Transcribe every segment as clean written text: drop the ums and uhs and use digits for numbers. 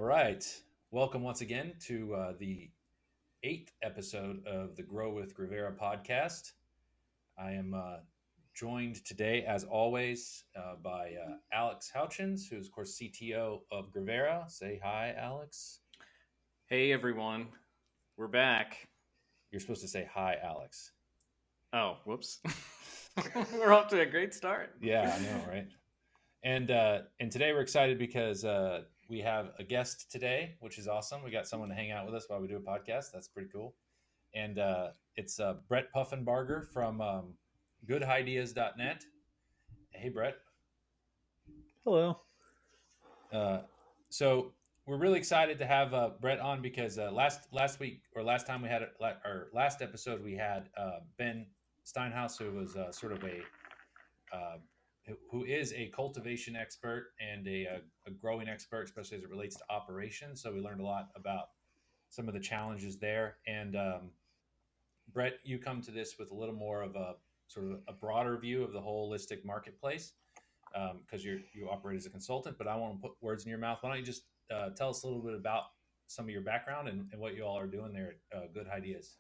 All right. Welcome once again to the eighth episode of the Grow with Grevera podcast. I am joined today, as always, by Alex Houchins, who is, of course, CTO of Grevera. Say hi, Alex. Hey everyone, we're back. You're supposed to say hi, Alex. Oh, whoops. We're off to a great start. Yeah, I know, right? And today we're excited because we have a guest today, which is awesome. We got someone to hang out with us while we do a podcast. That's pretty cool. And it's Brett Puffenbarger from goodhighdeas.net. Hey, Brett. Hello. Uh, so we're really excited to have Brett on because last week or last time we had our last episode we had Ben Steinhaus, who was sort of who is a cultivation expert and a growing expert, especially as it relates to operations. So we learned a lot about some of the challenges there. And Brett, you come to this with a little more of a sort of a broader view of the holistic marketplace because you operate as a consultant. But I want to put words in your mouth. Why don't you just tell us a little bit about some of your background and what you all are doing there at Good Highdeas?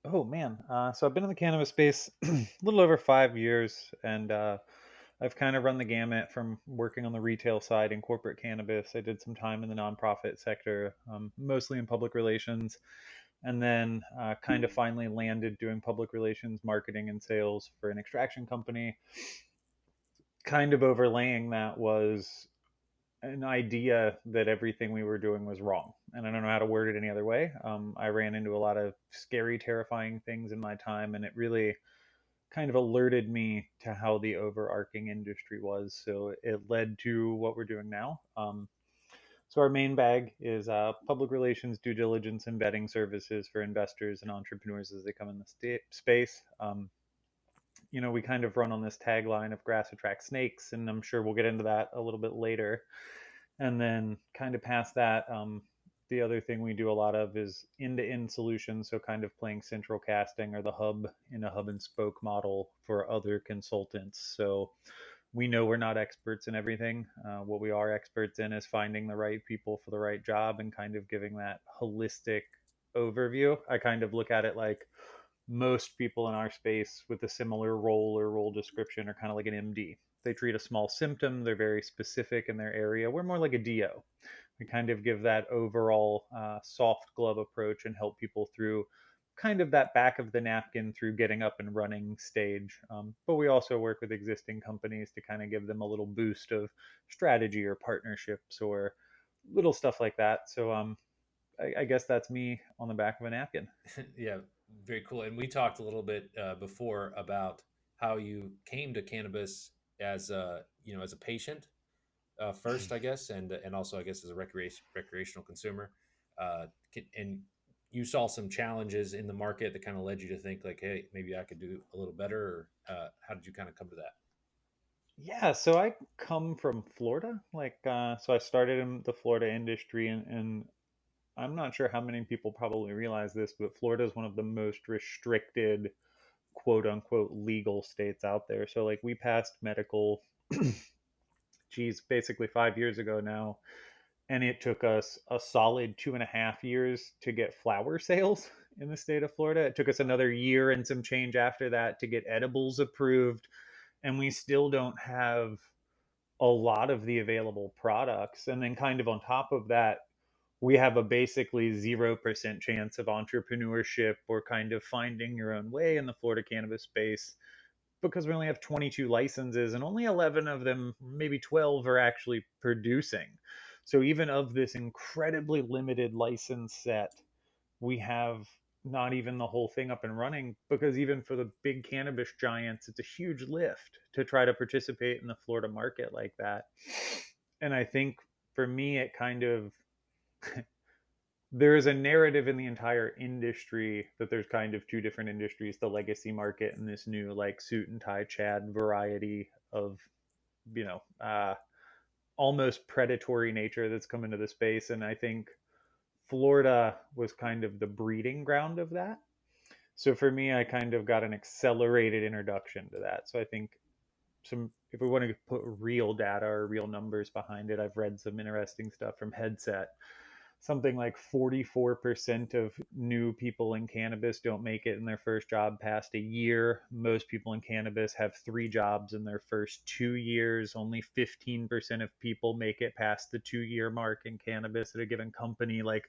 Oh man. So I've been in the cannabis space a little over 5 years, and I've kind of run the gamut from working on the retail side in corporate cannabis. I did some time in the nonprofit sector, mostly in public relations, and then kind of finally landed doing public relations, marketing, and sales for an extraction company. Kind of overlaying that was an idea that everything we were doing was wrong. And I don't know how to word it any other way. I ran into a lot of scary, terrifying things in my time, and it really kind of alerted me to how the overarching industry was. So it led to what we're doing now. So our main bag is public relations, due diligence, and vetting services for investors and entrepreneurs as they come in the space. We kind of run on this tagline of grass attracts snakes, and I'm sure we'll get into that a little bit later. And then kind of past that, the other thing we do a lot of is end-to-end solutions. So kind of playing central casting or the hub in a hub and spoke model for other consultants. So we know we're not experts in everything. What we are experts in is finding the right people for the right job and kind of giving that holistic overview. I kind of look at it like most people in our space with a similar role or role description are kind of like an MD. They treat a small symptom, they're very specific in their area. We're more like a DO. We kind of give that overall soft glove approach and help people through kind of that back of the napkin through getting up and running stage. But we also work with existing companies to kind of give them a little boost of strategy or partnerships or little stuff like that. So I guess that's me on the back of a napkin. Yeah, very cool. And we talked a little bit before about how you came to cannabis as as a patient first, I guess, and also I guess as a recreational consumer. And you saw some challenges in the market that kind of led you to think like, hey, maybe I could do a little better. Or how did you kind of come to that? Yeah, so I come from Florida. So I started in the Florida industry, and I'm not sure how many people probably realize this, but Florida is one of the most restricted, quote unquote, legal states out there. So, like, we passed medical, geez, basically 5 years ago now, and it took us a solid 2.5 years to get flower sales in the state of Florida. It took us another year and some change after that to get edibles approved, and we still don't have a lot of the available products. And then, kind of on top of that, we have a basically 0% chance of entrepreneurship or kind of finding your own way in the Florida cannabis space because we only have 22 licenses and only 11 of them, maybe 12, are actually producing. So, even of this incredibly limited license set, we have not even the whole thing up and running because even for the big cannabis giants, it's a huge lift to try to participate in the Florida market like that. And I think for me, it kind of there is a narrative in the entire industry that there's kind of two different industries, the legacy market and this new like suit and tie Chad variety of you know uh, almost predatory nature that's come into the space. And I think Florida was kind of the breeding ground of that. So for me, I kind of got an accelerated introduction to that. So I think some if we want to put real data or real numbers behind it, I've read some interesting stuff from Headset. Something like 44% of new people in cannabis don't make it in their first job past a year. Most people in cannabis have 3 jobs in their first 2 years. Only 15% of people make it past the 2-year mark in cannabis at a given company. Like,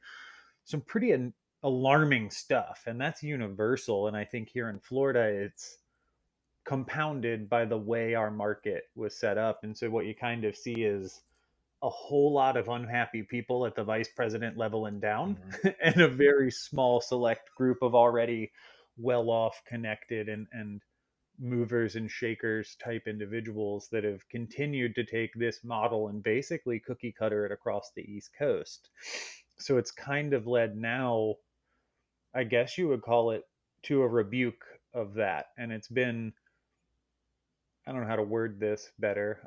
some pretty alarming stuff. And that's universal. And I think here in Florida, it's compounded by the way our market was set up. And so what you kind of see is a whole lot of unhappy people at the vice president level and down, and a very small select group of already well off, connected, and movers and shakers type individuals that have continued to take this model and basically cookie cutter it across the East Coast. So it's kind of led now, I guess you would call it, to a rebuke of that. And it's been, I don't know how to word this better.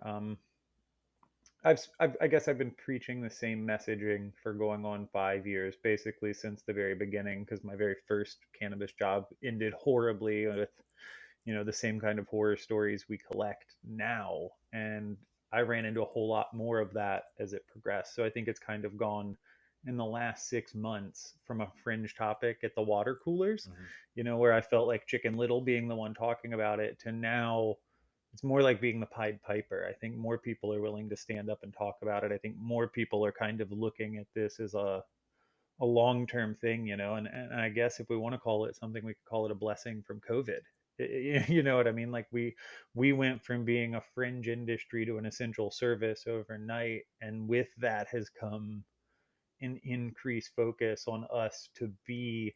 I guess I've been preaching the same messaging for going on 5 years, basically since the very beginning, because my very first cannabis job ended horribly with, the same kind of horror stories we collect now. And I ran into a whole lot more of that as it progressed. So I think it's kind of gone in the last 6 months from a fringe topic at the water coolers, where I felt like Chicken Little being the one talking about it, to now it's more like being the Pied Piper. I think more people are willing to stand up and talk about it. I think more people are kind of looking at this as a long-term thing, and I guess if we want to call it something, we could call it a blessing from COVID. You know what I mean? Like we went from being a fringe industry to an essential service overnight, and with that has come an increased focus on us to be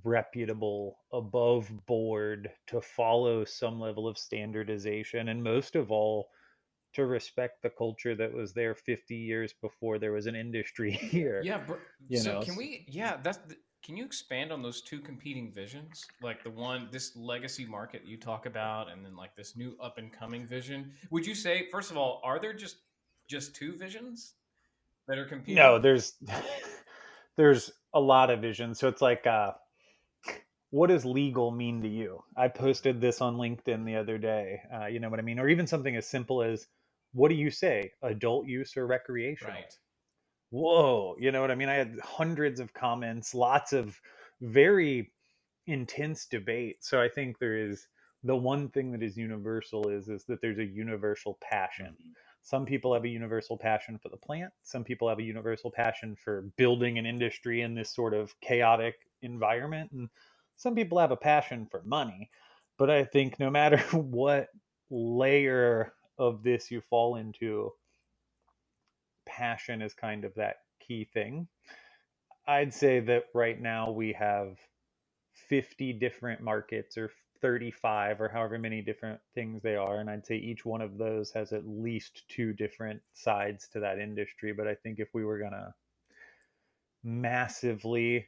reputable, above board, to follow some level of standardization, and most of all, to respect the culture that was there 50 years before there was an industry here. Yeah, so can we? Yeah, can you expand on those two competing visions? Like this legacy market you talk about, and then like this new up and coming vision. Would you say, first of all, are there just two visions that are competing? No, there's a lot of vision. So it's like, what does legal mean to you? I posted this on LinkedIn the other day. You know what I mean? Or even something as simple as, what do you say, adult use or recreational? Right. Whoa, you know what I mean? I had hundreds of comments, lots of very intense debate. So I think there is, the one thing that is universal is that there's a universal passion. Some people have a universal passion for the plant. Some people have a universal passion for building an industry in this sort of chaotic environment. And some people have a passion for money. But I think no matter what layer of this you fall into, passion is kind of that key thing. I'd say that right now we have 50 different markets, or 35, or however many different things they are. And I'd say each one of those has at least 2 different sides to that industry. But I think if we were going to massively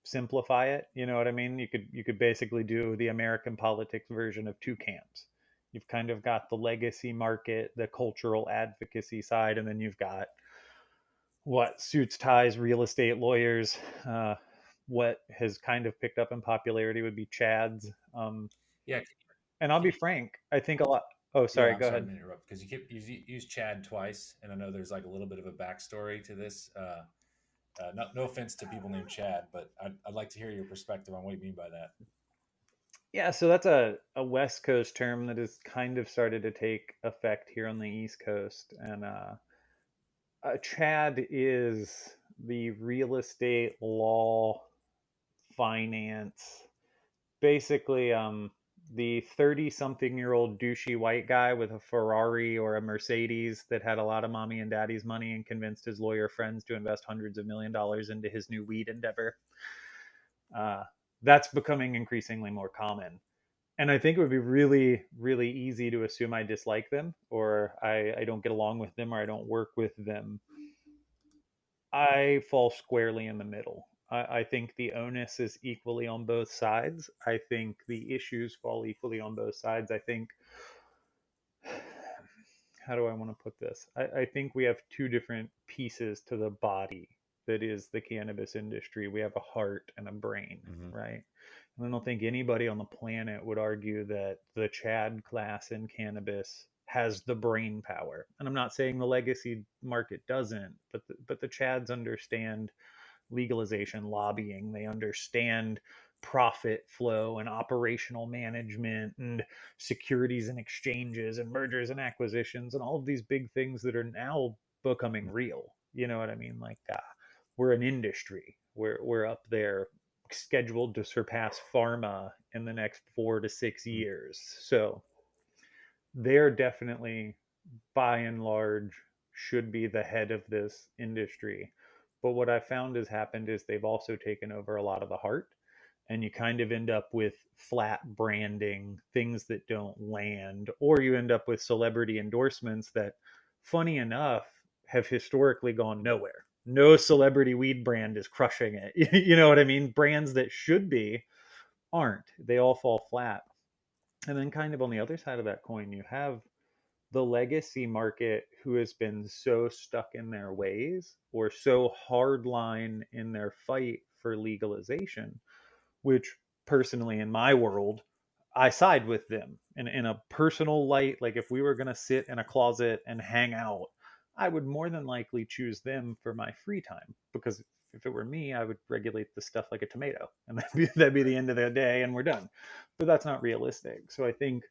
simplify it, you know what I mean? You could basically do the American politics version of 2 camps. You've kind of got the legacy market, the cultural advocacy side, and then you've got what suits, ties, real estate lawyers. What has kind of picked up in popularity would be Chads. Yeah. And I'll be frank, I think a lot. Oh, sorry, I'm go sorry ahead. to interrupt, because you used Chad twice, and I know there's like a little bit of a backstory to this. No offense to people named Chad, but I'd like to hear your perspective on what you mean by that. Yeah, so that's a West Coast term that has kind of started to take effect here on the East Coast. And Chad is the real estate, law, finance, basically the 30-something-year-old douchey white guy with a Ferrari or a Mercedes that had a lot of mommy and daddy's money and convinced his lawyer friends to invest hundreds of $1 millions into his new weed endeavor. That's becoming increasingly more common. And I think it would be really, really easy to assume I dislike them, or I don't get along with them, or I don't work with them. I fall squarely in the middle. I think the onus is equally on both sides. I think the issues fall equally on both sides. I think, how do I want to put this? I think we have 2 different pieces to the body that is the cannabis industry. We have a heart and a brain, right? I don't think anybody on the planet would argue that the Chad class in cannabis has the brain power. And I'm not saying the legacy market doesn't, but the Chads understand legalization lobbying. They understand profit flow and operational management and securities and exchanges and mergers and acquisitions and all of these big things that are now becoming real. You know what I mean? Like, we're an industry. We're up there scheduled to surpass pharma in the next 4 to 6 years. So they're definitely, by and large, should be the head of this industry. But what I found has happened is they've also taken over a lot of the heart, and you kind of end up with flat branding, things that don't land, or you end up with celebrity endorsements that, funny enough, have historically gone nowhere. No celebrity weed brand is crushing it. You know what I mean? Brands that should be aren't. They all fall flat. And then, kind of on the other side of that coin, you have the legacy market who has been so stuck in their ways or so hardline in their fight for legalization, which personally in my world, I side with them in a personal light. Like, if we were going to sit in a closet and hang out, I would more than likely choose them for my free time, because if it were me, I would regulate the stuff like a tomato, and that'd be the end of the day and we're done. But that's not realistic. So I think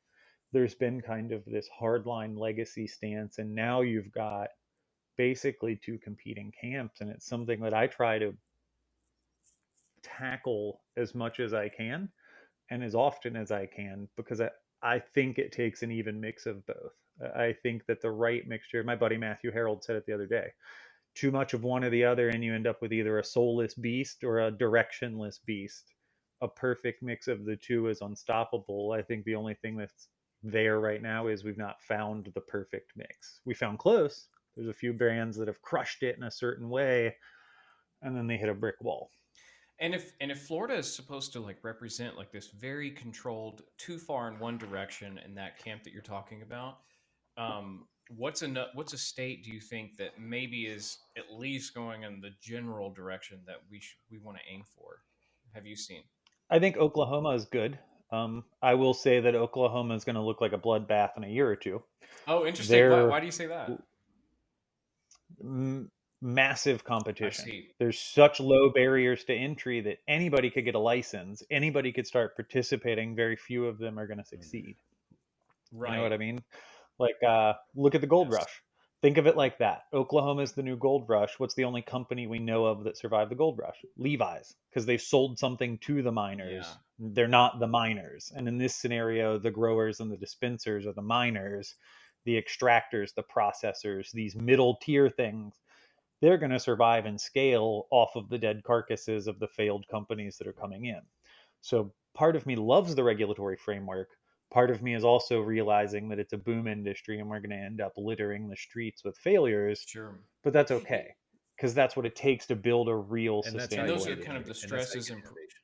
there's been kind of this hardline legacy stance, and now you've got basically two competing camps, and it's something that I try to tackle as much as I can and as often as I can, because I think it takes an even mix of both. I think that the right mixture, my buddy Matthew Harold said it the other day, too much of one or the other, and you end up with either a soulless beast or a directionless beast. A perfect mix of the two is unstoppable. I think the only thing that's there right now is we've not found the perfect mix. We found close. There's a few brands that have crushed it in a certain way, and then they hit a brick wall. And if Florida is supposed to like represent like this very controlled, too far in one direction in that camp that you're talking about, what's a state do you think that maybe is at least going in the general direction that we want to aim for? Have you seen? I think Oklahoma is good. I will say that Oklahoma is going to look like a bloodbath in a year or two. Oh, interesting. Why They're do you say that? massive I competition. see. There's such low barriers to entry that anybody could get a license, anybody could start participating. Very few of them are going to succeed. You know Right. what I mean? Like, look at the gold Yes. rush. Think of it like that. Oklahoma is the new gold rush. What's the only company we know of that survived the gold rush? Levi's, because they sold something to the Yeah. miners. They're not the miners. And in this scenario, the growers and the dispensers are the miners, the extractors, the processors, these middle tier things. They're going to survive and scale off of the dead carcasses of the failed companies that are coming in. So part of me loves the regulatory framework. Part of me is also realizing that it's a boom industry and we're going to end up littering the streets with failures, Sure. but that's okay, because that's what it takes to build a real And that's how And you sustainable those are get kind of the industry. and that's how you stresses get and innovation.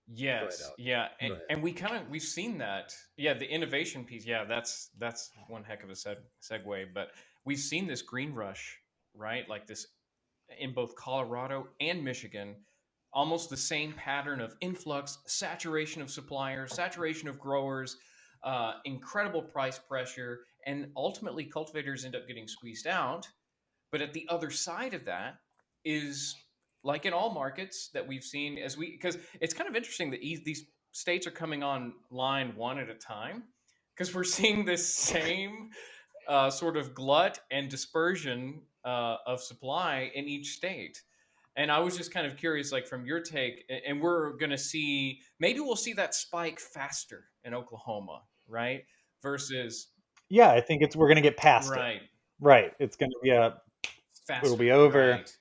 Go ahead, yes, Alex. yeah, Go ahead. and we've seen that. Yeah, the innovation piece. Yeah, that's one heck of a segue. But we've seen this green rush, right? Like this in both Colorado and Michigan, almost the same pattern of influx, saturation of suppliers, saturation of growers, incredible price pressure, and ultimately cultivators end up getting squeezed out. But at the other side of that is like in all markets that we've seen as we because it's kind of interesting that these states are coming online one at a time because we're seeing this same sort of glut and dispersion of supply in each state. And I was just kind of curious, like from your take, and we're going to see maybe we'll see that spike faster in Oklahoma, right? Versus Yeah, I think we're going to get past it. right Right. It's going to be it'll faster, be over. right?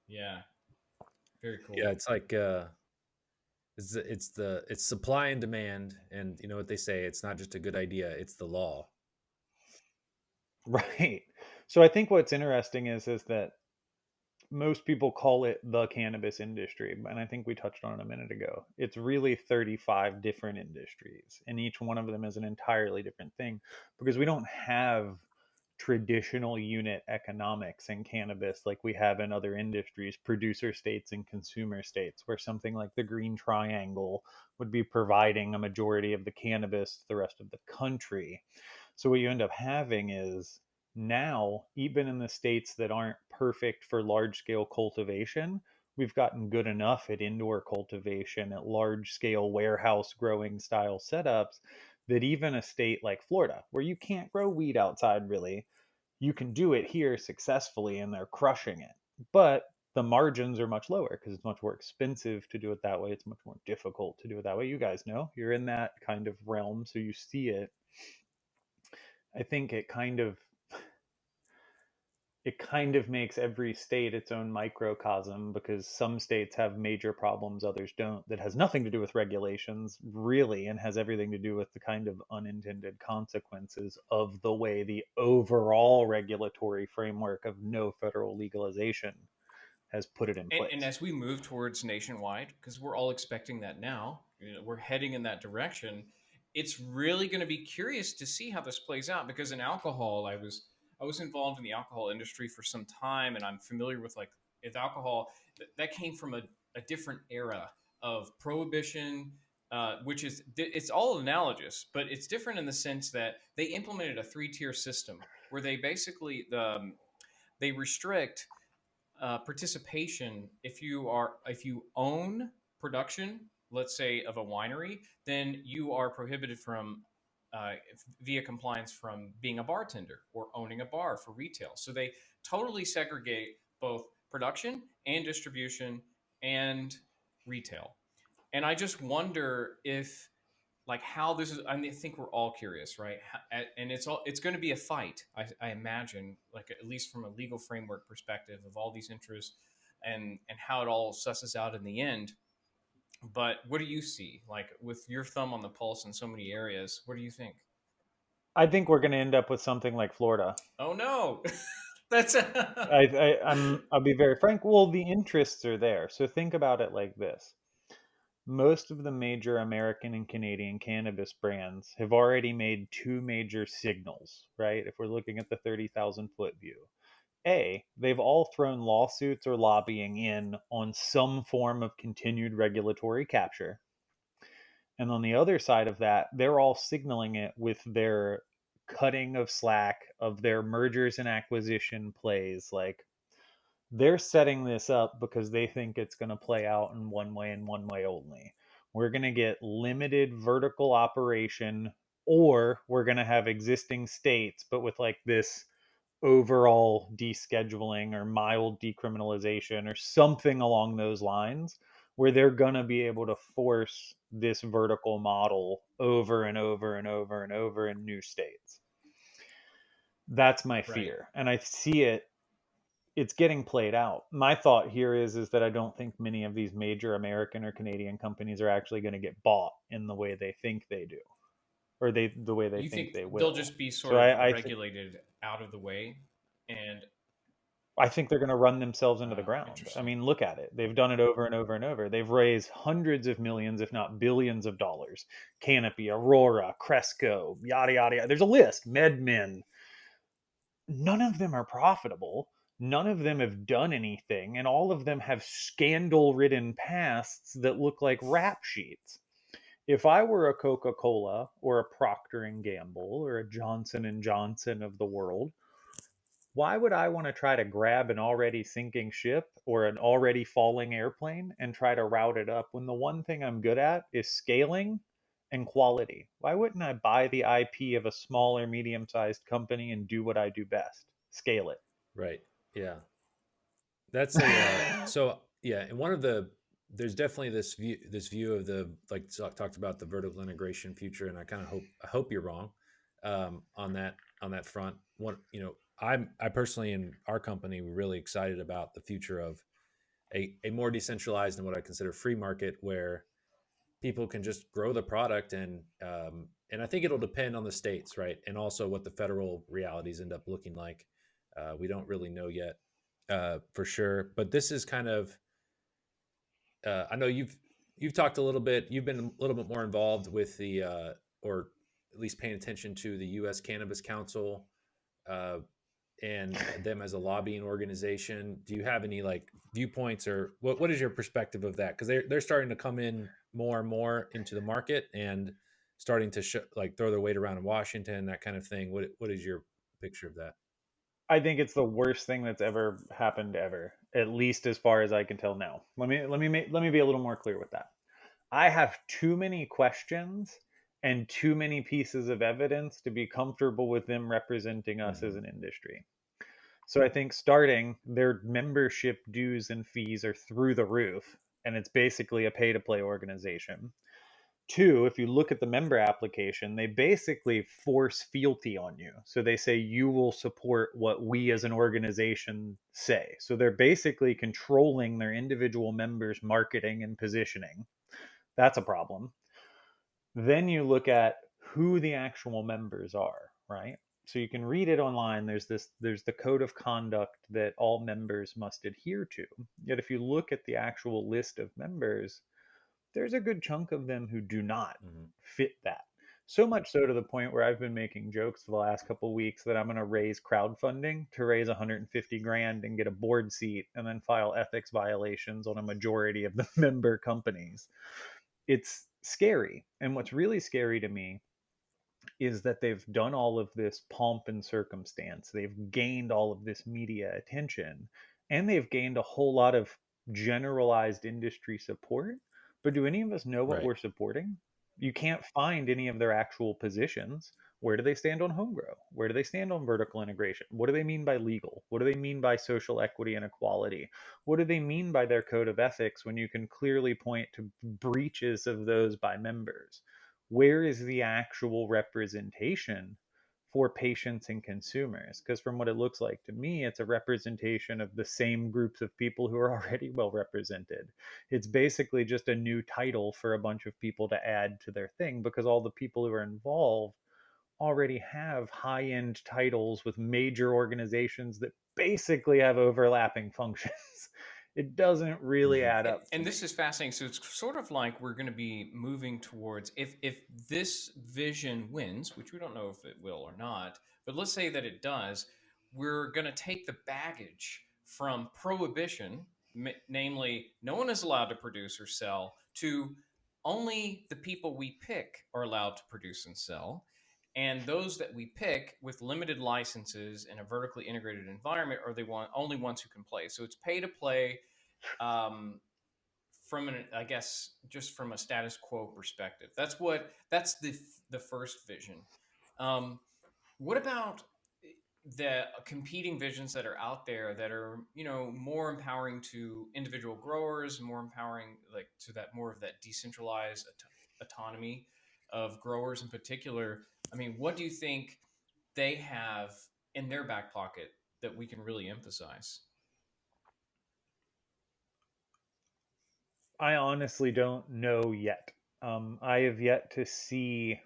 Yeah, very Yeah, cool. it's like it's supply and demand, and you know what they say, it's not just a good idea, it's the law. Right. So I think what's interesting is that most people call it the cannabis industry, and I think we touched on it a minute ago. It's really 35 different industries, and each one of them is an entirely different thing, because we don't have traditional unit economics in cannabis like we have in other industries, producer states and consumer states, where something like the Green Triangle would be providing a majority of the cannabis to the rest of the country. So what you end up having is now, even in the states that aren't perfect for large scale cultivation, we've gotten good enough at indoor cultivation, at large scale warehouse growing style setups, that even a state like Florida, where you can't grow weed outside really, you can do it here successfully and they're crushing it. But the margins are much lower because it's much more expensive to do it that way. It's much more difficult to do it that way. You guys know, you're in that kind of realm, so you see it. I think it kind of makes every state its own microcosm, because some states have major problems, others don't, that has nothing to do with regulations really, and has everything to do with the kind of unintended consequences of the way the overall regulatory framework of no federal legalization has put it in And place. as we move towards nationwide, because we're all expecting that now, we're heading in that direction. It's really going to be curious to see how this plays out. Because in alcohol, I was involved in the alcohol industry for some time, and I'm familiar with like with alcohol that came from a different era of prohibition, which is it's all analogous, but it's different in the sense that they implemented a 3-tier system where they basically they restrict participation. If you own production, let's say of a winery, then you are prohibited from via compliance from being a bartender or owning a bar for retail. So they totally segregate both production and distribution and retail. And I just wonder if like how this is. I mean, I think we're all curious, right? And it's going to be a fight, I imagine, like at least from a legal framework perspective of all these interests and how it all susses out in the end. But what do you see, like with your thumb on the pulse in so many areas? What do you think? I think we're going to end up with something like Florida. Oh no. That's I'll be very frank. Well, the interests are there. So think about it like this. Most of the major American and Canadian cannabis brands have already made two major signals, right? If we're looking at the 30,000-foot view. A, they've all thrown lawsuits or lobbying in on some form of continued regulatory capture. And on the other side of that, they're all signaling it with their cutting of slack of their mergers and acquisition plays. Like, they're setting this up because they think it's going to play out in one way and one way only. We're going to get limited vertical operation, or we're going to have existing states, but with like this overall descheduling or mild decriminalization or something along those lines, where they're going to be able to force this vertical model over and over and over and over in new states. That's my right. fear. And I see it's getting played out. My thought here is that I don't think many of these major American or Canadian companies are actually going to get bought in the way they think they do, or the way they You think think they they'll will. just be So sort of I think regulated out of the way? And they're going to run themselves into the ground. I interesting. mean, look at it. They've done it over and over and over. They've raised hundreds of millions, if not billions of dollars. Canopy, Aurora, Cresco, yada, yada, yada. There's a list. MedMen. None of them are profitable. None of them have done anything. And all of them have scandal ridden pasts that look like rap sheets. If I were a Coca-Cola or a Procter and Gamble or a Johnson and Johnson of the world, why would I want to try to grab an already sinking ship or an already falling airplane and try to route it up when the one thing I'm good at is scaling and quality? Why wouldn't I buy the IP of a small or medium sized company and do what I do best? Scale it. Right. Yeah. That's a so yeah, and one of the there's definitely this view of the like talked about the vertical integration future, and I hope you're wrong on that front. One, I personally in our company we're really excited about the future of a more decentralized and what I consider free market where people can just grow the product and I think it'll depend on the states, right, and also what the federal realities end up looking like. We don't really know yet for sure, but this is kind of I know you've talked a little bit. You've been a little bit more involved with the or at least paying attention to the U.S. Cannabis Council uh, and them as a lobbying organization? Do you have any like viewpoints, or what is your perspective of that? Because they're starting to come in more and more into the market and starting to like throw their weight around in Washington, that kind of thing. What is your picture of that? I think it's the worst thing that's ever happened ever, at least as far as I can tell now. Let me be a little more clear with that. I have too many questions and too many pieces of evidence to be comfortable with them representing us as Mm-hmm. an industry. So I think starting, their membership dues and fees are through the roof, and it's basically a pay to play organization. Two, if you look at the member application, they basically force fealty on you. So they say you will support what we as an organization say. So they're basically controlling their individual members' marketing and positioning. That's a problem. Then you look at who the actual members are, right? So you can read it online. There's the code of conduct that all members must adhere to. Yet if you look at the actual list of members, there's a good chunk of them who do not Mm-hmm. fit that. So much so to the point where I've been making jokes for the last couple of weeks that I'm going to raise crowdfunding to raise 150 grand and get a board seat and then file ethics violations on a majority of the member companies. It's scary. And what's really scary to me is that they've done all of this pomp and circumstance. They've gained all of this media attention, and they've gained a whole lot of generalized industry support. But do any of us know what Right. we're supporting? You can't find any of their actual positions. Where do they stand on home grow? Where do they stand on vertical integration? What do they mean by legal? What do they mean by social equity and equality? What do they mean by their code of ethics when you can clearly point to breaches of those by members? Where is the actual representation for patients and consumers? Because from what it looks like to me, it's a representation of the same groups of people who are already well represented. It's basically just a new title for a bunch of people to add to their thing, because all the people who are involved already have high end titles with major organizations that basically have overlapping functions. It doesn't really Mm-hmm. add And, up to and this me. is fascinating. So it's sort of like we're going to be moving towards if this vision wins, which we don't know if it will or not, but let's say that it does, we're going to take the baggage from prohibition, namely no one is allowed to produce or sell, to only the people we pick are allowed to produce and sell. And those that we pick with limited licenses in a vertically integrated environment are the only ones who can play. So it's pay to play, um, from an, I guess, just from a status quo perspective. That's the first vision. Um, what about the competing visions that are out there that are, more empowering to individual growers, more empowering, like, to that more of that decentralized autonomy of growers in particular? I mean, what do you think they have in their back pocket that we can really emphasize? I honestly don't know yet. I have yet to see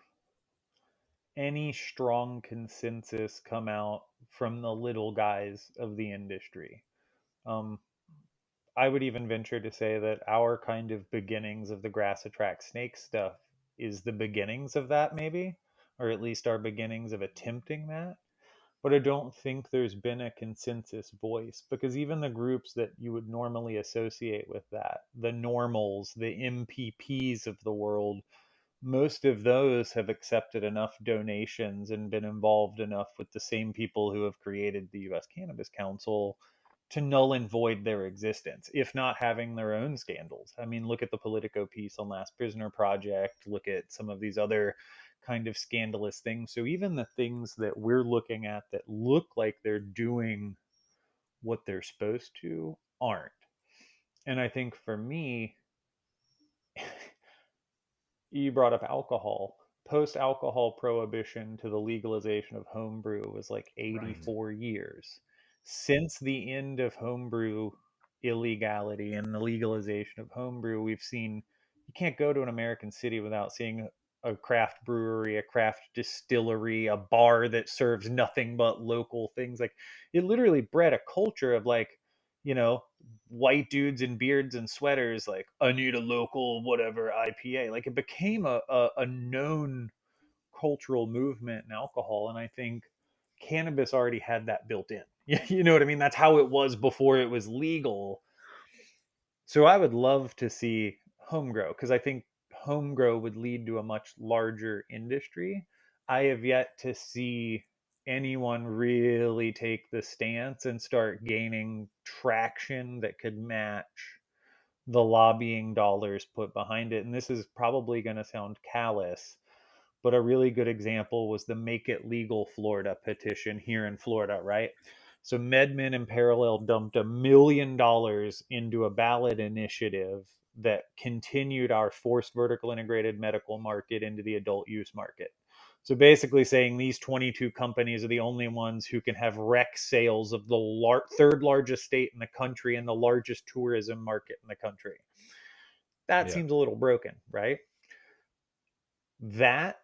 any strong consensus come out from the little guys of the industry. Um, I would even venture to say that our kind of beginnings of the grass attracts snakes stuff is the beginnings of that, maybe, or at least our beginnings of attempting that. But I don't think there's been a consensus voice, because even the groups that you would normally associate with that, the normals, the MPPs of the world, most of those have accepted enough donations and been involved enough with the same people who have created the US Cannabis Council to null and void their existence, if not having their own scandals. I mean, look at the Politico piece on Last Prisoner Project, look at some of these other kind of scandalous things. So even the things that we're looking at that look like they're doing what they're supposed to aren't. And I think for me, you brought up alcohol. Post alcohol prohibition to the legalization of homebrew was like Right. 84 years. Since the end of homebrew illegality and the legalization of homebrew, we've seen you can't go to an American city without seeing a craft brewery, a craft distillery, a bar that serves nothing but local things. Like, it literally bred a culture of, like, you know, white dudes in beards and sweaters, like, I need a local whatever IPA. Like, it became a known cultural movement in alcohol. And I think cannabis already had that built in. You know what I mean? That's how it was before it was legal. So I would love to see home grow, because I think home grow would lead to a much larger industry. I have yet to see anyone really take the stance and start gaining traction that could match the lobbying dollars put behind it. And this is probably going to sound callous, but a really good example was the Make It Legal Florida petition here in Florida, right? So MedMen in parallel dumped $1 million into a ballot initiative that continued our forced vertical integrated medical market into the adult use market. So basically saying these 22 companies are the only ones who can have rec sales of the third largest state in the country and the largest tourism market in the country. That seems a little broken, right? That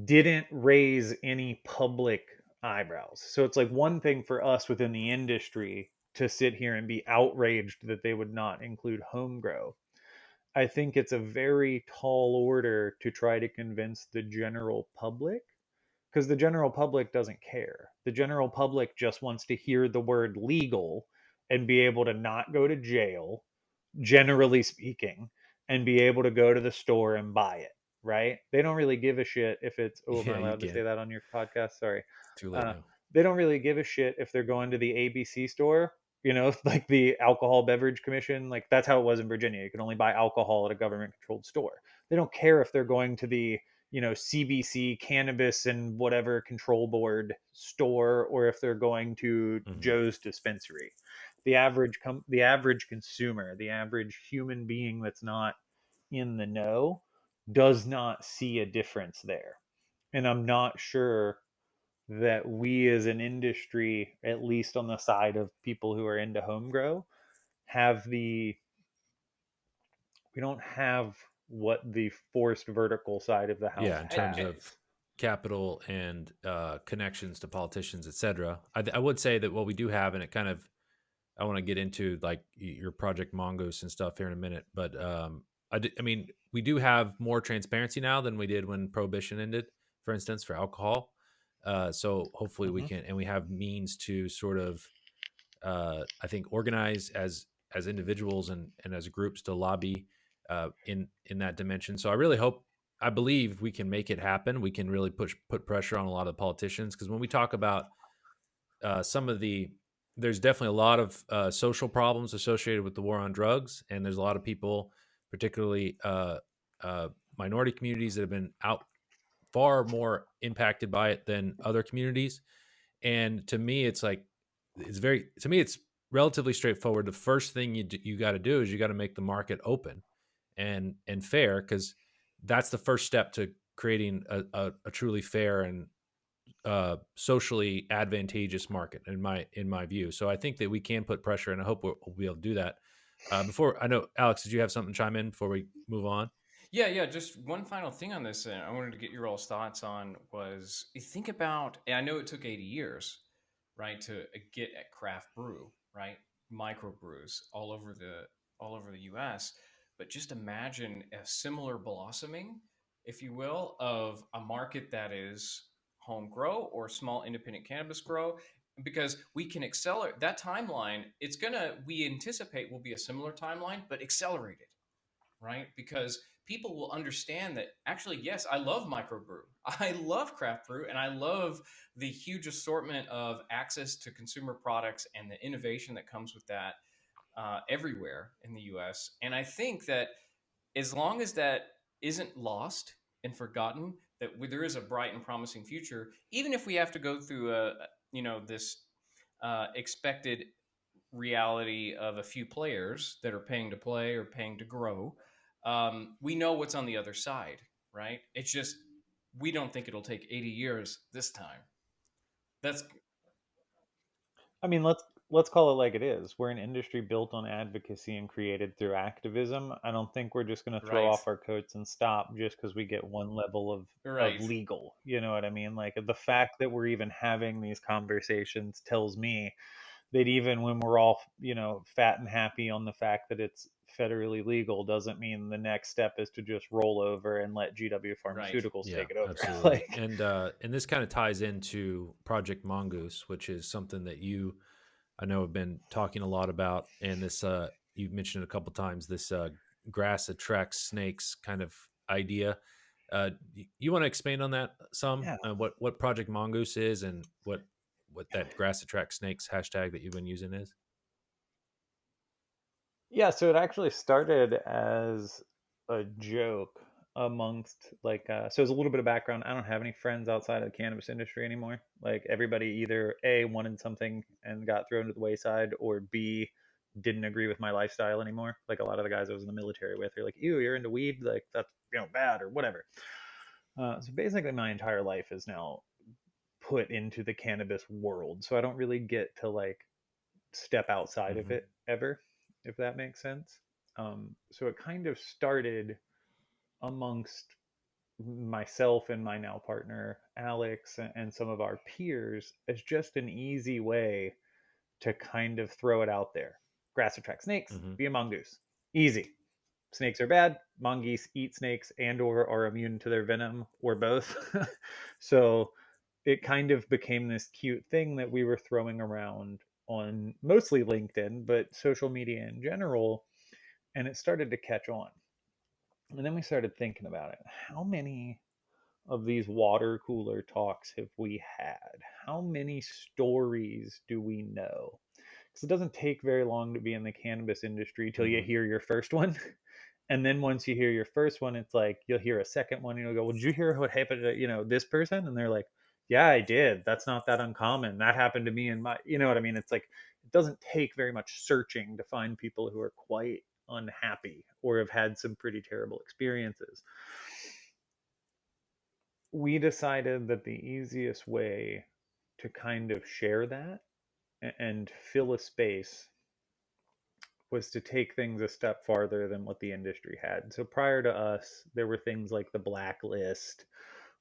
didn't raise any public eyebrows. So it's like one thing for us within the industry to sit here and be outraged that they would not include home grow. I think it's a very tall order to try to convince the general public, because the general public doesn't care. The general public just wants to hear the word legal and be able to not go to jail, generally speaking, and be able to go to the store and buy it, right? They don't really give a shit if it's, oh, am I Yeah, you allowed to say can. that on your podcast? Sorry. Too late now. They don't really give a shit if they're going to the ABC store, like the Alcohol Beverage Commission. Like that's how it was in Virginia. You can only buy alcohol at a government controlled store. They don't care if they're going to the, CBC cannabis and whatever control board store, or if they're going to Joe's dispensary. The average consumer, the average human being that's not in the know, does not see a difference there. And I'm not sure that we as an industry, at least on the side of people who are into home grow, have we don't have what the forced vertical side of the house Yeah, in terms has. of capital and connections to politicians, etc. I would say that what we do have, and it kind of, I want to get into like your project Mongoose and stuff here in a minute, but I mean, we do have more transparency now than we did when prohibition ended, for instance, for alcohol. So hopefully we can, and we have means to sort of, I think, organize as individuals and as groups to lobby in that dimension. So I really hope, I believe we can make it happen. We can really put pressure on a lot of politicians, because when we talk about some of the, there's definitely a lot of social problems associated with the war on drugs, and there's a lot of people, particularly minority communities, that have been out far more impacted by it than other communities. And to me, it's like, to me it's relatively straightforward. The first thing you got to do is you got to make the market open and fair, because that's the first step to creating a truly fair and socially advantageous market in my view. So I think that we can put pressure, and I hope we'll be able to do that. Before, I know, Alex, did you have something to chime in before we move on? Yeah. Just one final thing on this, I wanted to get your all's thoughts on was, you think about, and I know it took 80 years, right, to get at craft brew, right, microbrews all over the U.S. But just imagine a similar blossoming, if you will, of a market that is home grow or small independent cannabis grow, because we can accelerate that timeline. We anticipate will be a similar timeline, but accelerated, right? Because people will understand that actually, yes, I love microbrew, I love craft brew, and I love the huge assortment of access to consumer products and the innovation that comes with that everywhere in the US. And I think that as long as that isn't lost and forgotten, that there is a bright and promising future, even if we have to go through this expected reality of a few players that are paying to play or paying to grow. We know what's on the other side, right? It's just we don't think it'll take 80 years this time. That's I mean, let's call it like it is. We're an industry built on advocacy and created through activism. I don't think we're just going to throw right, off our coats and stop just because we get one level of right. legal. You know what I mean? Like the fact that we're even having these conversations tells me that even when we're all, fat and happy on the fact that it's federally legal, doesn't mean the next step is to just roll over and let GW Right. Pharmaceuticals Yeah, take it over. absolutely. Like, And this kind of ties into Project Mongoose, which is something that I know have been talking a lot about, and this you mentioned a couple times, this grass attracts snakes kind of idea. You want to expand on that some? yeah. What Project Mongoose is, and what that grass attracts snakes hashtag that you've been using is? Yeah, so it actually started as a joke amongst so as a little bit of background, I don't have any friends outside of the cannabis industry anymore. Like everybody either A wanted something and got thrown to the wayside, or B didn't agree with my lifestyle anymore. Like a lot of the guys I was in the military with are like, ew, you're into weed, like that's bad or whatever. So basically my entire life is now put into the cannabis world. So I don't really get to like step outside of Mm-hmm. it ever, if that makes sense. So it kind of started amongst myself and my now partner Alex and some of our peers as just an easy way to kind of throw it out there. Grass attracts snakes, Mm-hmm. be a mongoose. Easy. Snakes are bad. Mongoose eat snakes and or are immune to their venom or both. So it kind of became this cute thing that we were throwing around on mostly LinkedIn, but social media in general. And it started to catch on. And then we started thinking about it. How many of these water cooler talks have we had? How many stories do we know? Because it doesn't take very long to be in the cannabis industry till you Mm-hmm. hear your first one. And then once you hear your first one, it's like you'll hear a second one and you'll go, well, did you hear what happened to, this person? And they're like, yeah, I did. That's not that uncommon. That happened to me and my, you know what I mean? It's like, it doesn't take very much searching to find people who are quite unhappy or have had some pretty terrible experiences. We decided that the easiest way to kind of share that and fill a space was to take things a step farther than what the industry had. So prior to us, there were things like the blacklist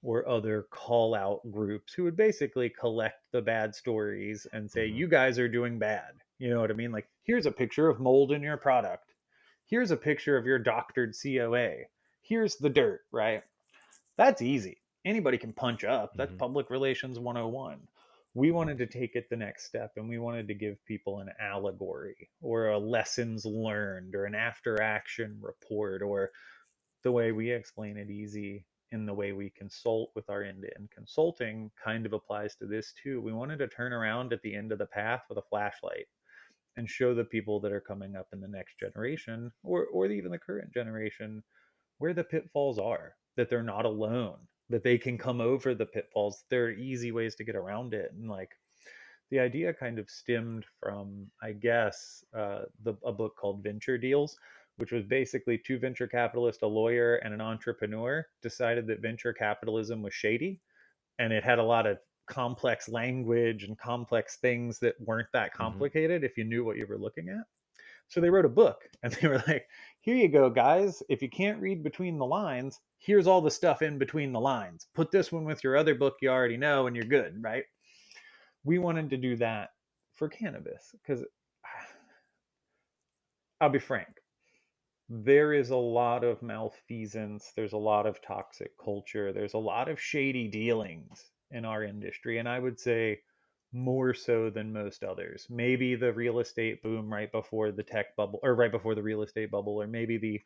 or other call out groups who would basically collect the bad stories and say, Mm-hmm. you guys are doing bad. You know what I mean? Like, here's a picture of mold in your product. Here's a picture of your doctored COA. Here's the dirt, right? That's easy. Anybody can punch up. That's Mm-hmm. public relations 101. We wanted to take it the next step and we wanted to give people an allegory or a lessons learned or an after action report, or the way we explain it easy in the way we consult with our end to end consulting kind of applies to this too. We wanted to turn around at the end of the path with a flashlight and show the people that are coming up in the next generation, or even the current generation, where the pitfalls are, that they're not alone, that they can come over the pitfalls. There are easy ways to get around it. And like the idea kind of stemmed from, I guess, a book called Venture Deals, which was basically two venture capitalists, a lawyer, and an entrepreneur decided that venture capitalism was shady, and it had a lot of complex language and complex things that weren't that Mm-hmm. complicated if you knew what you were looking at. So they wrote a book and they were like, here you go, guys. If you can't read between the lines, here's all the stuff in between the lines. Put this one with your other book you already know and you're good, right? We wanted to do that for cannabis because I'll be frank, there is a lot of malfeasance, there's a lot of toxic culture, there's a lot of shady dealings in our industry, and I would say more so than most others. Maybe the real estate boom right before the tech bubble, or right before the real estate bubble, or maybe the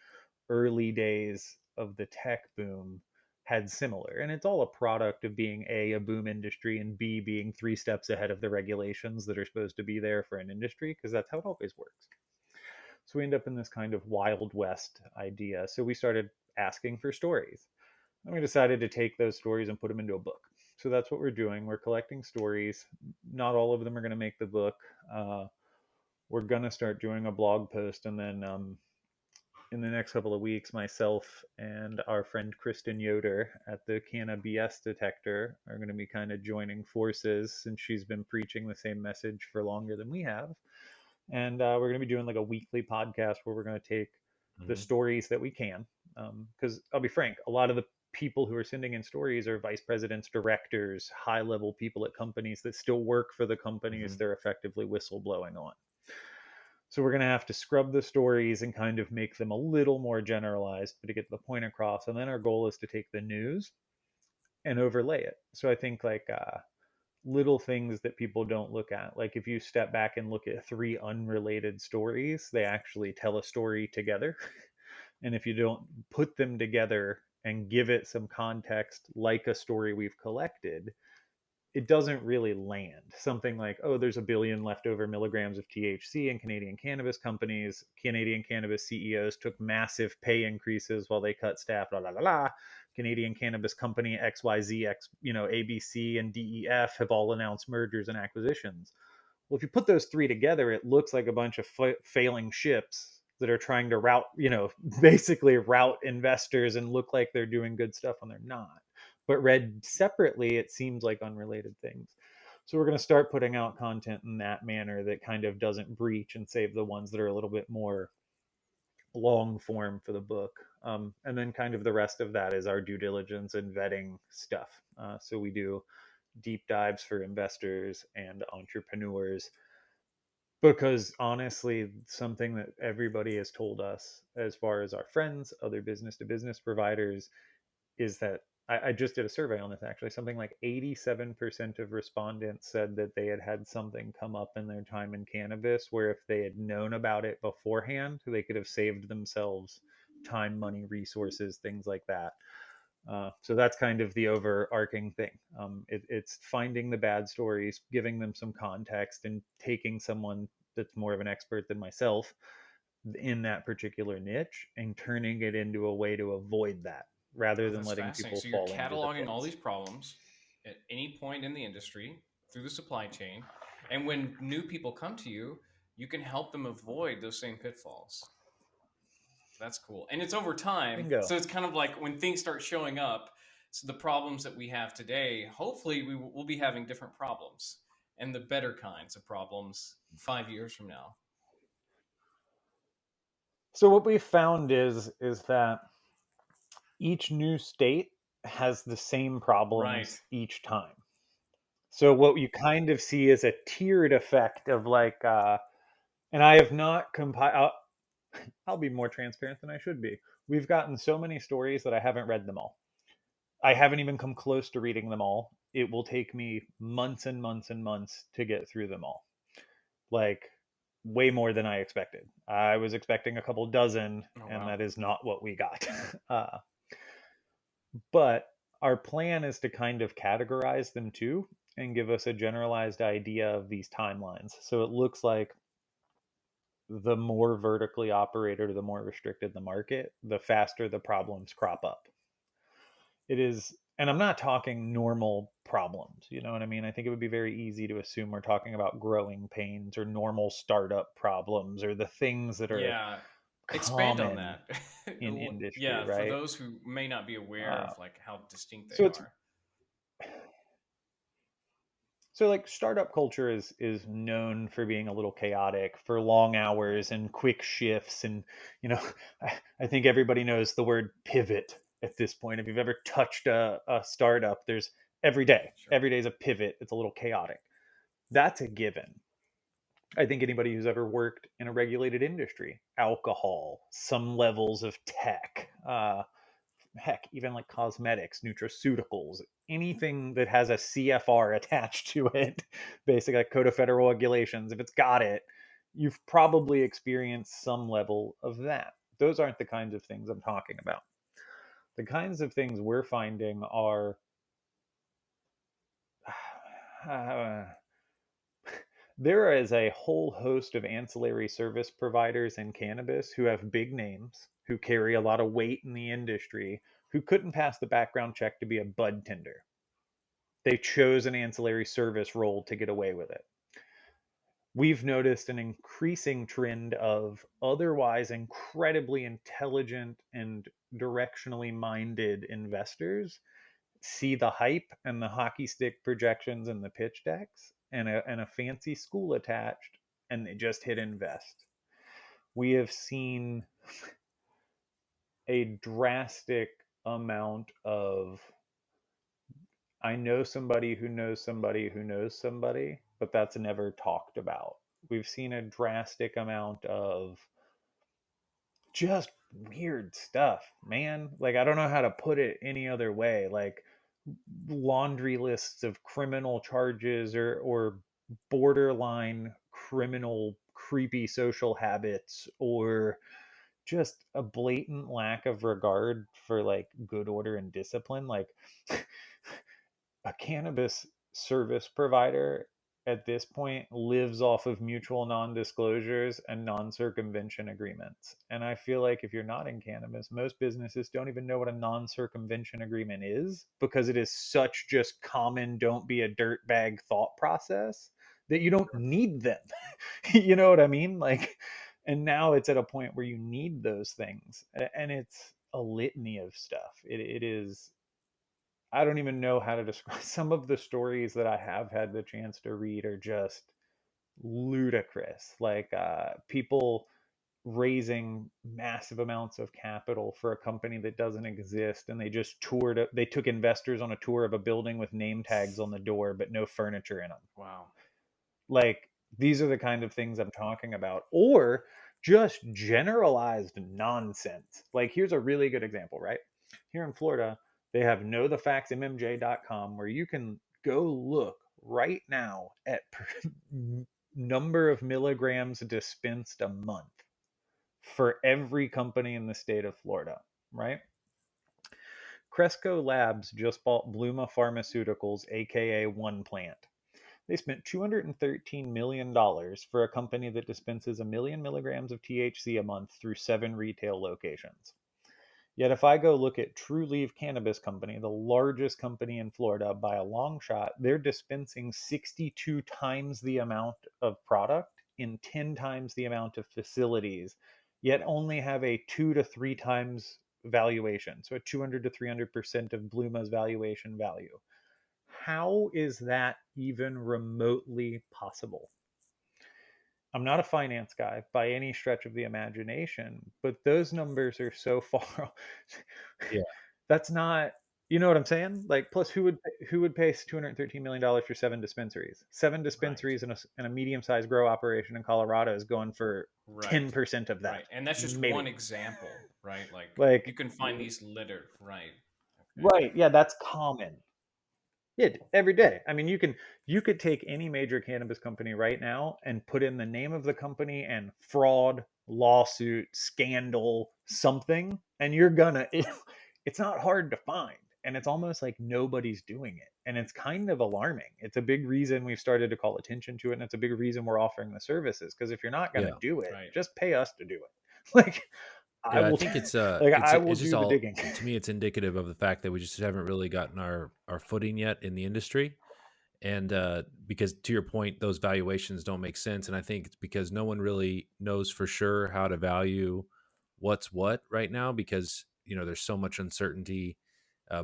early days of the tech boom had similar. And it's all a product of being a boom industry, and B, being 3 steps ahead of the regulations that are supposed to be there for an industry, because that's how it always works. So we end up in this kind of Wild West idea. So we started asking for stories. And we decided to take those stories and put them into a book. So that's what we're doing. We're collecting stories. Not all of them are going to make the book. We're going to start doing a blog post. And then in the next couple of weeks, myself and our friend Kristen Yoder at the Cannabis Detector are going to be kind of joining forces, since she's been preaching the same message for longer than we have. And we're going to be doing like a weekly podcast where we're going to take the Mm-hmm. stories that we can. Because I'll be frank, a lot of the people who are sending in stories are vice presidents, directors, high level people at companies that still work for the companies they're effectively whistleblowing on. So we're going to have to scrub the stories and kind of make them a little more generalized, but to get the point across. And then our goal is to take the news and overlay it. So I think like little things that people don't look at, like if you step back and look at 3 unrelated stories, they actually tell a story together. And if you don't put them together and give it some context, like a story we've collected, it doesn't really land. Something like, oh, there's a billion leftover milligrams of THC in Canadian cannabis companies. Canadian cannabis CEOs took massive pay increases while they cut staff, la la la la. Canadian cannabis company XYZ, ABC and DEF have all announced mergers and acquisitions. Well, if you put those 3 together, it looks like a bunch of failing ships that are trying to route, basically route investors and look like they're doing good stuff when they're not. But read separately, it seems like unrelated things. So we're going to start putting out content in that manner that kind of doesn't breach and save the ones that are a little bit more long form for the book. And then kind of the rest of that is our due diligence and vetting stuff. So we do deep dives for investors and entrepreneurs, because honestly, something that everybody has told us, as far as our friends, other business to business providers, is that I just did a survey on this actually. Something like 87% of respondents said that they had something come up in their time in cannabis where if they had known about it beforehand, they could have saved themselves time, money, resources, things like that. So that's kind of the overarching thing. It's finding the bad stories, giving them some context, and taking someone that's more of an expert than myself in that particular niche and turning it into a way to avoid that, rather than letting people So fall you're into the cataloging all pits. these problems at any point in the industry through the supply chain, and when new people come to you, you can help them avoid those same pitfalls. That's cool. And it's over time. Bingo. So it's kind of like when things start showing up, so the problems that we have today, hopefully we'll be having different problems and the better kinds of problems 5 years from now. So what we found is that each new state has the same problems each time. So what you kind of see is a tiered effect of like, and I have not compiled. I'll be more transparent than I should be. We've gotten so many stories that I haven't read them all. I haven't even come close to reading them all. It will take me months and months and months to get through them all. Like way more than I expected. I was expecting a couple dozen, and that is not what we got. But our plan is to kind of categorize them too and give us a generalized idea of these timelines. So it looks like the more vertically operated or the more restricted the market, the faster the problems crop up. It is, and I'm not talking normal problems, you know what I mean? I think it would be very easy to assume we're talking about growing pains or normal startup problems or the things that are expand on that in industry, yeah, right? for those who may not be aware of like how distinct they so are. So like startup culture is known for being a little chaotic, for long hours and quick shifts, and I think everybody knows the word pivot at this point. If you've ever touched a startup, there's every day is a pivot. It's a little chaotic. That's a given. I think anybody who's ever worked in a regulated industry, alcohol, some levels of tech, heck, even like cosmetics, nutraceuticals, anything that has a CFR attached to it, basically like Code of Federal Regulations, if it's got it, you've probably experienced some level of that. Those aren't the kinds of things I'm talking about. The kinds of things we're finding are there is a whole host of ancillary service providers in cannabis who have big names, who carry a lot of weight in the industry, who couldn't pass the background check to be a bud tender. They chose an ancillary service role to get away with it. We've noticed an increasing trend of otherwise incredibly intelligent and directionally minded investors see the hype and the hockey stick projections and the pitch decks and a fancy school attached, and they just hit invest. We have seen a drastic amount of I know somebody who knows somebody who knows somebody, but that's never talked about. We've seen a drastic amount of just weird stuff, man. Like, I don't know how to put it any other way. Like, laundry lists of criminal charges or borderline criminal creepy social habits, or just a blatant lack of regard for like good order and discipline. Like, a cannabis service provider at this point lives off of mutual non-disclosures and non-circumvention agreements. And I feel like if you're not in cannabis, most businesses don't even know what a non-circumvention agreement is, because it is such just common don't be a dirtbag thought process that you don't need them. You know what I mean? Like, and now it's at a point where you need those things, and it's a litany of stuff. It is, I don't even know how to describe some of the stories that I have had the chance to read are just ludicrous. Like, people raising massive amounts of capital for a company that doesn't exist, and they just toured. They took investors on a tour of a building with name tags on the door, but no furniture in them. Wow. Like, these are the kind of things I'm talking about, or just generalized nonsense. Like, here's a really good example, right? Here in Florida, they have knowthefactsmmj.com, where you can go look right now at number of milligrams dispensed a month for every company in the state of Florida, right? Cresco Labs just bought Bluma Pharmaceuticals, aka One Plant. They spent $213 million for a company that dispenses 1 million milligrams of THC a month through 7 retail locations. Yet if I go look at True Leaf Cannabis Company, the largest company in Florida by a long shot, they're dispensing 62 times the amount of product in 10 times the amount of facilities, yet only have a 2 to 3 times valuation. So a 200 to 300% of Bluma's valuation value. How is that even remotely possible? I'm not a finance guy by any stretch of the imagination, but those numbers are so far. Yeah. That's not, you know what I'm saying? Like, plus who would pay $213 million for 7 dispensaries? 7 dispensaries in a medium-sized grow operation in Colorado is going for 10% of that. Right. And that's just maybe. one example, right? Like you Like, can find these littered, right? Okay. right, yeah, that's common. Yeah, every day. I mean, you could take any major cannabis company right now and put in the name of the company and fraud, lawsuit, scandal, something, and you're gonna it's not hard to find. And it's almost like nobody's doing it. And it's kind of alarming. It's a big reason we've started to call attention to it, and it's a big reason we're offering the services. Because if you're not gonna Yeah. do it, Right. just pay us to do it. Like, I Yeah, I will think it's like I will it's just do the all, digging. to me it's indicative of the fact that we just haven't really gotten our footing yet in the industry. And because to your point, those valuations don't make sense, and I think it's because no one really knows for sure how to value what's what right now, because there's so much uncertainty,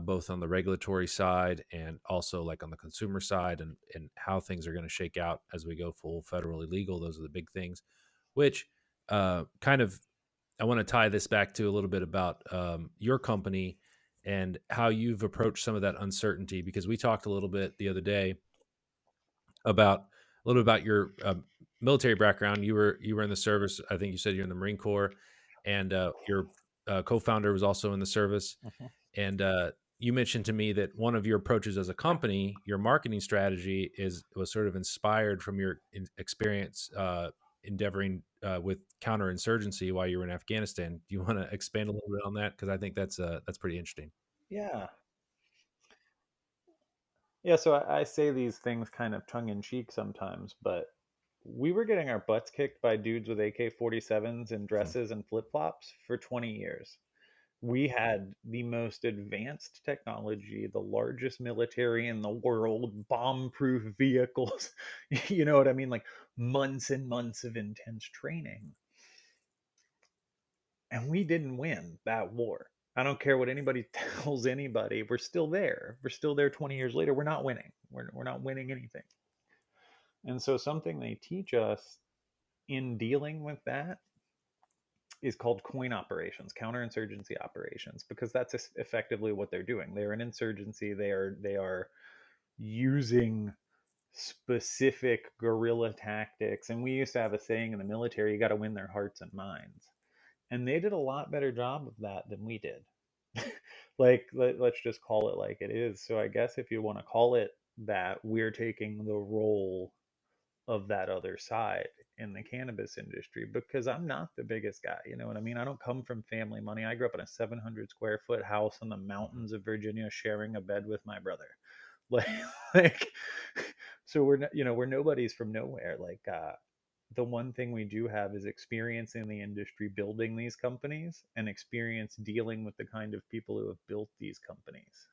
both on the regulatory side and also like on the consumer side, and how things are going to shake out as we go full federally legal. Those are the big things, which kind of, I want to tie this back to a little bit about your company and how you've approached some of that uncertainty, because we talked a little bit the other day about a little bit about your military background. You were in the service. I think you said you're in the Marine Corps, and your co-founder was also in the service. Mhm. And you mentioned to me that one of your approaches as a company, your marketing strategy, was sort of inspired from your experience endeavoring with counterinsurgency while you were in Afghanistan. Do you want to expand a little bit on that? Because I think that's pretty interesting. Yeah. Yeah, so I say these things kind of tongue in cheek sometimes, but we were getting our butts kicked by dudes with AK-47s and dresses and flip flops for 20 years. We had the most advanced technology, the largest military in the world, bomb proof vehicles. You know what I mean? Like, months and months of intense training. And we didn't win that war. I don't care what anybody tells anybody. We're still there. We're still there 20 years later. We're not winning. We're not winning anything. And so, something they teach us in dealing with that is called coin operations, counterinsurgency operations, because that's effectively what they're doing. They're an insurgency. They are using specific guerrilla tactics. And we used to have a saying in the military: you got to win their hearts and minds. And they did a lot better job of that than we did. Like let's just call it like it is. So I guess if you want to call it that, we're taking the role of that other side in the cannabis industry, because I'm not the biggest guy. You know what I mean? I don't come from family money. I grew up in a 700 square foot house in the mountains of Virginia, sharing a bed with my brother. Like, like, so we're we're nobodies from nowhere. Like, the one thing we do have is experience in the industry building these companies, and experience dealing with the kind of people who have built these companies.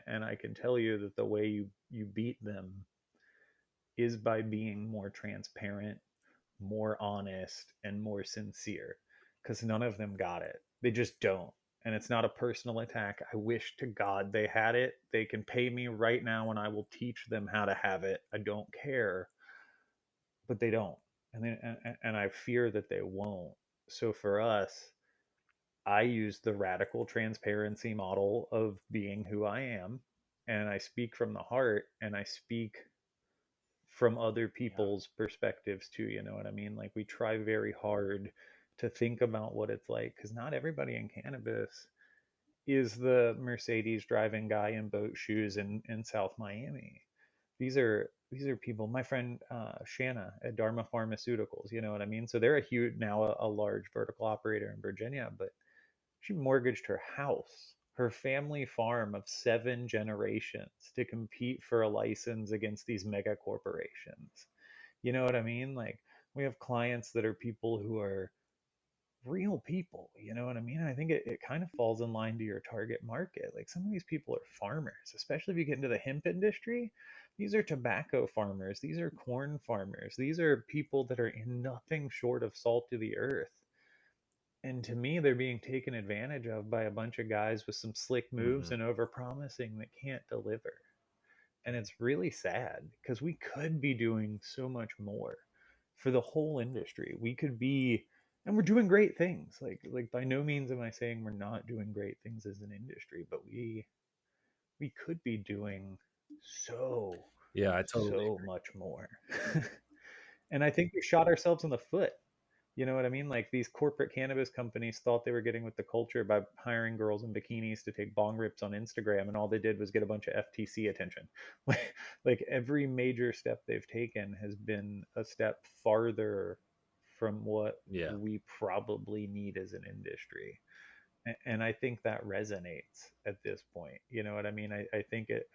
And I can tell you that the way you beat them is by being more transparent, more honest, and more sincere, because none of them got it. They just don't. And it's not a personal attack. I wish to God they had it. They can pay me right now and I will teach them how to have it. I don't care. But they don't. And I fear that they won't. So for us, I use the radical transparency model of being who I am, and I speak from the heart, and I speak from other people's perspectives too. You know what I mean? Like, we try very hard to think about what it's like, because not everybody in cannabis is the Mercedes driving guy in boat shoes in South Miami. These are people. My friend Shanna at Dharma Pharmaceuticals. You know what I mean? So they're a huge, now a large vertical operator in Virginia, but she mortgaged her house, her family farm of 7 generations, to compete for a license against these mega corporations. You know what I mean? Like, we have clients that are people who are real people. You know what I mean? I think it kind of falls in line to your target market. Like, some of these people are farmers, especially if you get into the hemp industry. These are tobacco farmers, these are corn farmers, these are people that are in nothing short of salt to the earth. And to me, they're being taken advantage of by a bunch of guys with some slick moves Mm-hmm. and overpromising that can't deliver. And it's really sad, because we could be doing so much more for the whole industry. We could be, and we're doing great things. Like by no means am I saying we're not doing great things as an industry, but we could be doing so Yeah, I totally so much more. And I think we shot ourselves in the foot. You know what I mean? Like, these corporate cannabis companies thought they were getting with the culture by hiring girls in bikinis to take bong rips on Instagram, and all they did was get a bunch of FTC attention. Like, every major step they've taken has been a step farther from what yeah. we probably need as an industry. And I think that resonates at this point. You know what I mean? I think it.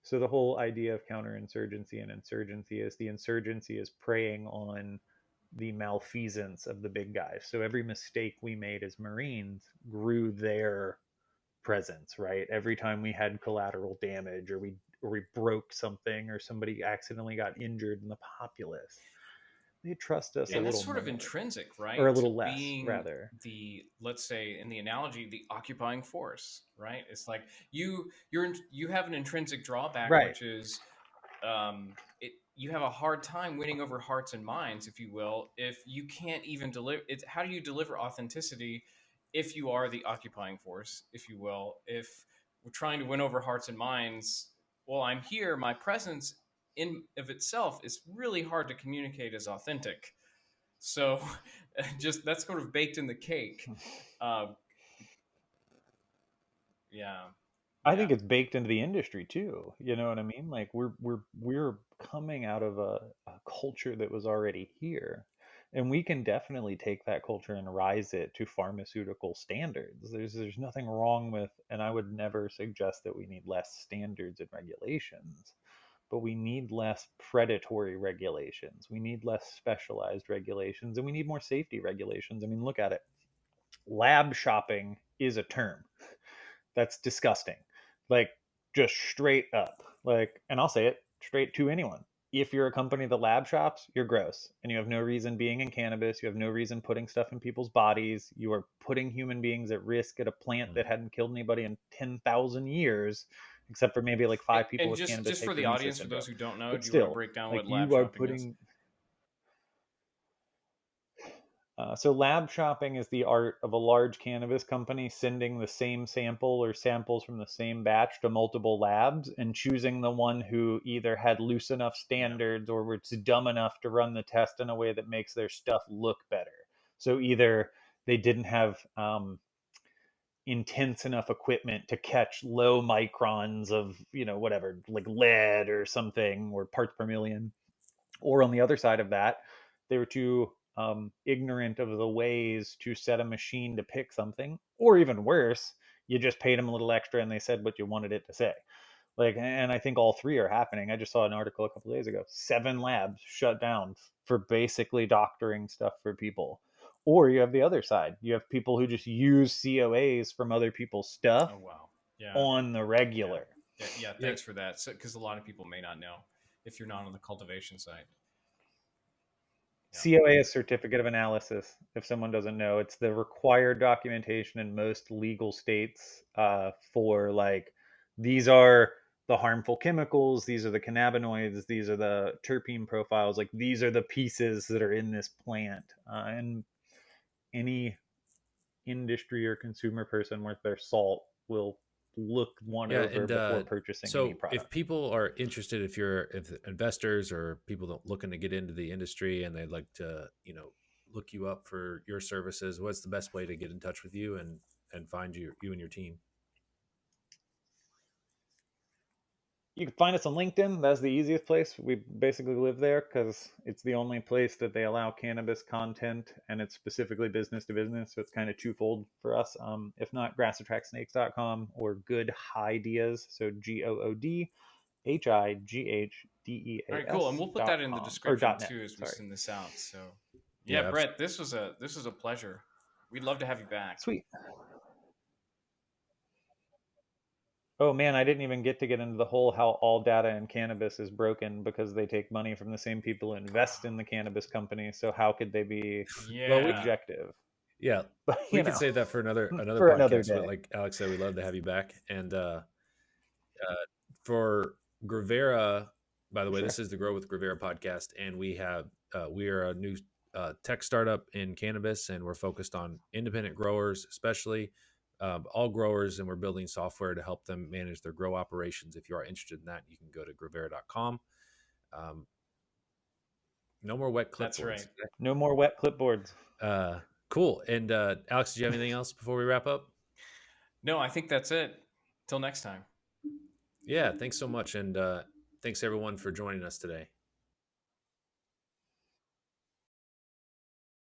So the whole idea of counterinsurgency and insurgency is, the insurgency is preying on the malfeasance of the big guys. So every mistake we made as Marines grew their presence, right? Every time we had collateral damage, or we broke something, or somebody accidentally got injured in the populace, they trust us a And that's little sort of more, intrinsic, or a right, to little less being rather. the, let's say in the analogy, the occupying force, right? It's like you have an intrinsic drawback, Right. which is you have a hard time winning over hearts and minds, if you will, if you can't even deliver it. How do you deliver authenticity if you are the occupying force, if you will? If we're trying to win over hearts and minds, well, I'm here, my presence in of itself is really hard to communicate as authentic. So just that's sort of baked in the cake. uh, yeah, I yeah. think it's baked into the industry too. You know what I mean? Like, we're coming out of a culture that was already here. And we can definitely take that culture and rise it to pharmaceutical standards. There's nothing wrong with, and I would never suggest that we need less standards and regulations, but we need less predatory regulations. We need less specialized regulations, and we need more safety regulations. I mean, look at it. Lab shopping is a term that's disgusting. Like, just straight up. Like, and I'll say it straight to anyone. If you're a company that lab shops, you're gross. And you have no reason being in cannabis. You have no reason putting stuff in people's bodies. You are putting human beings at risk at a plant that hadn't killed anybody in 10,000 years, except for maybe like And, 5 people and with cannabis just for the hyperemesis audience, for syndrome. those who don't know, But do you want to still, break down like, what lab you are shopping is? putting So lab shopping is the art of a large cannabis company sending the same sample or samples from the same batch to multiple labs and choosing the one who either had loose enough standards or was dumb enough to run the test in a way that makes their stuff look better. So either they didn't have intense enough equipment to catch low microns of, whatever, like lead or something, or parts per million, or on the other side of that, they were too ignorant of the ways to set a machine to pick something, or even worse, you just paid them a little extra and they said what you wanted it to say. Like, and I think all three are happening. I just saw an article a couple of days ago. 7 labs shut down for basically doctoring stuff for people. Or you have the other side. You have people who just use COAs from other people's stuff on the regular. Yeah, thanks for that. Because a lot of people may not know if you're not on the cultivation side. COA is certificate of analysis. If someone doesn't know, it's the required documentation in most legal states for like, these are the harmful chemicals, these are the cannabinoids, these are the terpene profiles, like these are the pieces that are in this plant. And any industry or consumer person worth their salt will look one over before purchasing any product. If people are interested, if investors or people looking to get into the industry and they'd like to, look you up for your services, what's the best way to get in touch with you and find you and your team? You can find us on LinkedIn. That's the easiest place. We basically live there because it's the only place that they allow cannabis content, and it's specifically business to business. So it's kind of twofold for us. If not, grassattractsnakes.com or Good Highdeas. So GOODHIGHDEAS. All right, cool. And we'll put that in the description too as we send this out. So yeah, Brett, this was a pleasure. We'd love to have you back. Sweet. Oh man, I didn't even get into the whole how all data in cannabis is broken because they take money from the same people who invest in the cannabis company. So how could they be objective? Yeah, but we could save that for another for podcast. Another day. But like Alex said, we'd love to have you back. And for Grevera, by the way, this is the Grow with Grevera podcast, and we are a new tech startup in cannabis, and we're focused on independent growers, especially. All growers, and we're building software to help them manage their grow operations. If you are interested in that, you can go to grevera.com. No more wet clipboards. That's right. No more wet clipboards. Cool. And Alex, do you have anything else before we wrap up? No, I think that's it. Till next time. Yeah, thanks so much. And thanks everyone for joining us today.